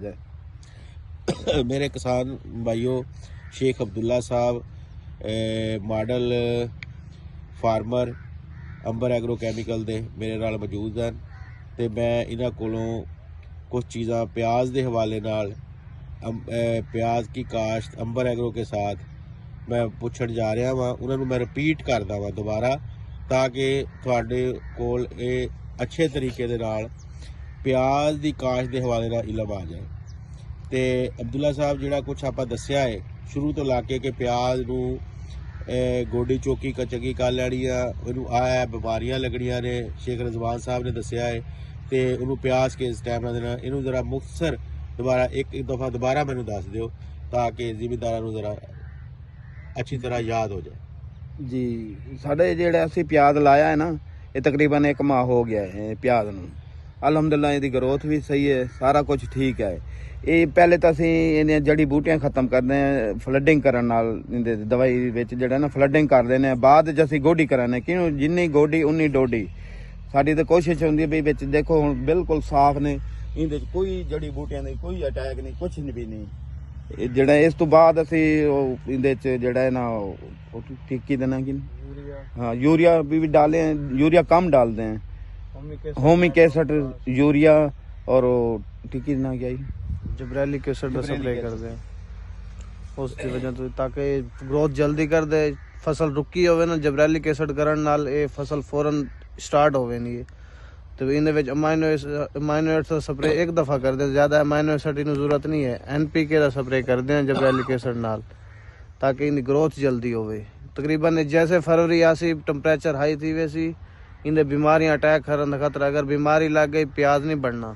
जाए। मेरे किसान भाइयों, शेख अब्दुल्ला साहब मॉडल फार्मर अंबर एग्रो कैमिकल दे मेरे नाल मौजूद हैं ते मैं इन्हां कोलों कुछ चीज़ां प्याज के हवाले नाल प्याज की काश्त अंबर एग्रो के साथ मैं पुछण जा रहा वां। उन्होंने मैं रिपीट करदा वां दोबारा ताकि तुहाडे कोल अच्छे तरीके दे नाल प्याज की काश्त के हवाले नाल इलम आ जाए। तो अब्दुल्ला साहब जिहड़ा कुछ आपां दस्सिया है शुरू तो लाके कि प्याज नूं गोडी चौकी चंगी कर लैनी आ, इनू आ बीमारियां लगनियां ने, शेख रजवान साहब ने दस्सिया है तो उन्होंने प्याज किस टाइम देना, इनू जरा मुख्तसर दोबारा एक दफ़ा दोबारा मैनू दस दिओ ताकि जिमीदारां नूं जरा अच्छी तरह याद हो जाए। जी साढ़े जेड़ा असी प्याज लाया है ना, ये तकरीबन 1 माह हो गया है प्याज नूं। अलहमदुलिल्लाह इसकी ग्रोथ भी सही है, सारा कुछ ठीक है। ये पहले तो असी इन्हें जड़ी बूटियां खत्म करते हैं फ्लडिंग करन नाल, दवाई विच जेड़ा ना फ्लडिंग कर देने, बाद च असी गोडी कराने क्यों जिन्नी गोडी उन्नी डोडी। साडी तो कोशिश होंदी भी विच देखो हुण बिल्कुल साफ ने, इहदे च कोई जड़ी बूटियां दी कोई अटैक नहीं, कुछ भी नहीं। जेड़ा इस तो बाद असी इहदे च जेड़ा है ना टिक्की देना कि हाँ यूरिया भी डाले हैं, यूरिया कम डालते हैं, होमिक एसिड यूरिया और टिक्की देना क्या जबरैलिक एसिड स्प्रे कर दें उसकी वजह तो, ताकि ग्रोथ जल्दी कर दे। फसल रुकी होवे ना जबरैलिक एसिड करन नाल ये फसल फौरन स्टार्ट होवे नहीं। तो इन अमाइनो एसिड स्प्रे एक दफ़ा कर दे, ज़्यादा अमाइनो एसिड की जरूरत नहीं है। NPK का स्प्रे कर दें जबरैलिक एसिड नाल ताकि इन ग्रोथ जल्दी होवे। तकरीबन जैसे फरवरी आसी टैंपरेचर हाई थी वैसी इन बीमारियां अटैक करने का खतरा। अगर बीमारी लग गई प्याज नहीं बढ़ना,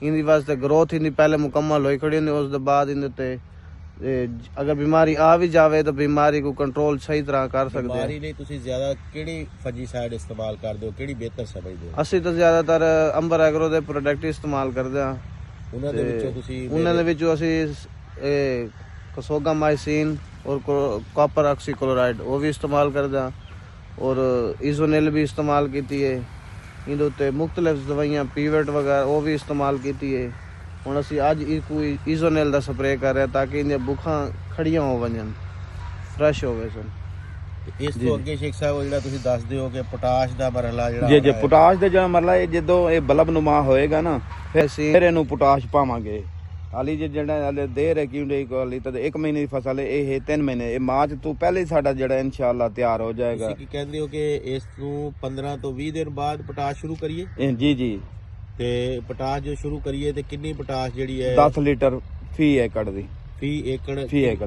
इन वास्ते ग्रोथ ही पहले मुकम्मल होई खड़ी ने, उस बाद इन अगर बीमारी आ भी जावे तो बीमारी को कंट्रोल सही तरह कर सकते हैं। बीमारी नहीं तुसी ज्यादा किहड़ी फंजीसाइड इस्तेमाल करदे हो, किहड़ी बेहतर समझदे हो? ਅਸੀਂ ਤਾਂ ਜ਼ਿਆਦਾਤਰ ਅੰਬਰ ਐਗਰੋ ਦੇ ਪ੍ਰੋਡਕਟ ਇਸਤੇਮਾਲ ਕਰਦੇ ਹਾਂ। ਉਹਨਾਂ ਦੇ ਵਿੱਚੋਂ ਤੁਸੀਂ ਉਹਨਾਂ ਦੇ ਵਿੱਚੋਂ ਅਸੀਂ ਇਹ ਕਸੋਗਾਮਾਈਸਿਨ ਔਰ ਕਾਪਰ ਆਕਸੀਕਲੋਰਾਈਡ ਉਹ ਵੀ ਇਸਤੇਮਾਲ ਕਰਦੇ ਹਾਂ, ਔਰ ਇਜ਼ੋਨਿਲ ਵੀ ਇਸਤੇਮਾਲ ਕੀਤੀ ਹੈ। ਇਹਦੇ ਉੱਤੇ ਮੁxtਲਿਫ ਦਵਾਈਆਂ ਪੀਵਟ ਵਗੈਰਾ ਉਹ ਵੀ ਇਸਤੇਮਾਲ ਕੀਤੀ ਹੈ। ਹੁਣ ਅਸੀਂ ਅੱਜ ਕੋਈ ਇਜ਼ੋਨਿਲ ਦਾ ਸਪਰੇਅ ਕਰ ਰਹੇ ਤਾਂ ਕਿ ਇਹਦੀਆਂ ਬੁੱਖਾਂ ਖੜੀਆਂ ਹੋ ਵਜਣ, ਫਰੈਸ਼ ਹੋਵੇ ਸਨ। ਇਸ ਤੋਂ ਅੱਗੇ ਸ਼ੇਖ ਸਾਹਿਬ ਜਿਹੜਾ ਤੁਸੀਂ ਦੱਸਦੇ ਹੋ ਕਿ ਪੋਟਾਸ਼ ਦਾ ਮਰਹਲਾ ਜਿਹੜਾ ਜੀ ਪੋਟਾਸ਼ ਦਾ ਜਿਹੜਾ ਮਰਲਾ ਇਹ ਜਦੋਂ ਇਹ ਬਲਬ ਨੁਮਾ ਹੋਏਗਾ ਨਾ ਫਿਰ ਇਹਨੂੰ ਪੋਟਾਸ਼ ਪਾਵਾਂਗੇ। ਹਾਲੀ ਜਿਹੜਾ ਹਲੇ ਦੇਰ ਹੈ ਕਿਉਂਕਿ ਹਾਲੀ ਤਾਂ 1 ਮਹੀਨੇ ਦੀ ਫਸਲ ਹੈ, ਇਹ 3 ਮਹੀਨੇ, ਇਹ ਮਾਰਚ ਤੋਂ ਪਹਿਲੇ ਸਾਡਾ ਜਿਹੜਾ ਇਨਸ਼ਾਅੱਲਾ ਤਿਆਰ ਹੋ ਜਾਏਗਾ। ਤੁਸੀਂ ਕੀ ਕਹਿੰਦੇ ਹੋ ਕਿ ਇਸ ਨੂੰ 15 ਤੋਂ 20 ਦਿਨ ਬਾਅਦ ਪੋਟਾਸ਼ ਸ਼ੁਰੂ ਕਰੀਏ? ਜੀ ਜੀ। ਤੇ ਪੋਟਾਸ਼ ਜੋ ਸ਼ੁਰੂ ਕਰੀਏ ਤੇ ਕਿੰਨੀ ਪੋਟਾਸ਼ ਜਿਹੜੀ ਹੈ? 10 ਲੀਟਰ ਫੀ ਏਕੜ ਦੀ। ਫੀ ਏਕੜ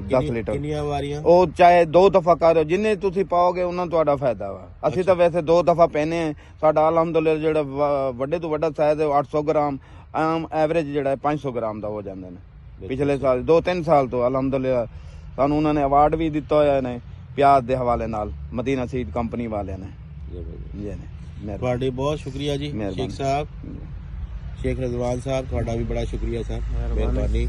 10 ਲੀਟਰ। ਕਿੰਨੀਆਂ ਵਾਰੀਆਂ? ਉਹ ਚਾਹੇ 2 ਦਫਾ ਕਰੋ, ਜਿੰਨੇ ਤੁਸੀਂ ਪਾਓਗੇ ਉਹਨਾਂ ਤੁਹਾਡਾ ਫਾਇਦਾ ਵਾ। ਅਸੀਂ ਤਾਂ ਵੈਸੇ 2 ਦਫਾ ਪੈਨੇ ਆ। ਸਾਡਾ ਅਲਹਮਦੁਲਿਲਾ ਜਿਹੜਾ ਵੱਡੇ ਤੋਂ ਵੱਡਾ ਸਾਈਜ਼ 800 ਗ੍ਰਾਮ, ਆਮ ਐਵਰੇਜ ਜਿਹੜਾ 500 ਗ੍ਰਾਮ ਦਾ ਹੋ ਜਾਂਦੇ ਨੇ। ਪਿਛਲੇ ਸਾਲ 2-3 ਸਾਲ ਤੋਂ ਅਲਹਮਦੁਲਿਲਾ ਸਾਨੂੰ ਉਹਨਾਂ ਨੇ ਅਵਾਰਡ ਵੀ ਦਿੱਤਾ ਹੋਇਆ ਨੇ ਪਿਆਜ਼ ਦੇ ਹਵਾਲੇ ਨਾਲ, ਮਦੀਨਾ ਸੀਡ ਕੰਪਨੀ ਵਾਲਿਆਂ ਨੇ। ਜੀ ਨੇ ਤੁਹਾਡੇ ਬਹੁਤ ਸ਼ੁਕਰੀਆ ਜੀ ਸ਼ੇਖ ਸਾਹਿਬ, शेख रजवान साहब, थोड़ा भी बड़ा शुक्रिया सर, मेहरबानी।